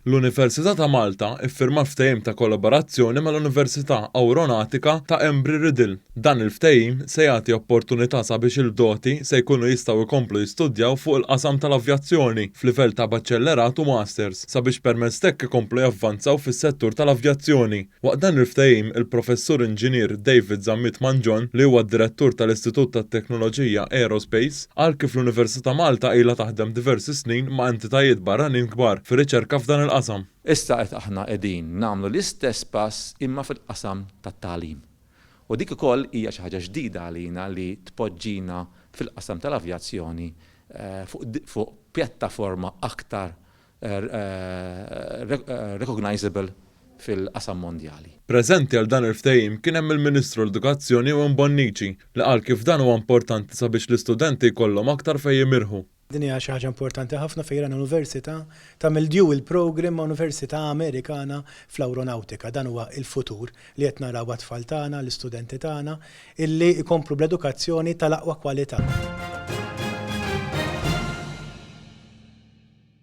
L-Università ta' Malta iffirma ftehim ta' kollaborazzjoni mal-Università Awronautika ta' Embry-Riddle. Dan il-ftehim se jagħti opportunità sabiex il-doti se jkunu jistgħu jkomplu jistudjaw fuq il-qasam tal-avjazzjoni f'livell ta' baċċellerat u masters sabiex permezz hekk ikomplu javvanzaw fis-settur tal-avjazzjoni. Waqt dan il-ftehim il-Professur Inġinier David Zammit Manġon li huwa d-Direttur tal-Istitut tat-Teknoloġija Aerospace qal kif l-Università Malta ilha taħdem diversi snin ma' entitajiet barranin kbar fir-riċerka f'dan il-qasam. Issa qed aħna qegħdin nagħmlu l-istess pass imma fil-qasam tat-tagħlim. U dik ukoll hija xi ħaġa ġdida għalina li tpoġġina fil-qasam tal-avjazzjoni fuq pjattaforma aktar recognizable fil-qasam mondjali. Preżenti għal dan il-ftehim kien hemm il-Ministru l-Edukazzjoni u Mbonnici li qal kif dan huwa importanti sabiex l-istudenti jkollhom aktar fejn jimirħu. Din hija xi ħaġa importanti ħafna fejn l-Università tagħmel dual program ma' Università Amerikana fl-Awronautika. Dan huwa l-futur li qed naraw għat-tfal tagħna, l-istudenti tagħna illi jkomplu bl-edukazzjoni tal-aqwa kwalità.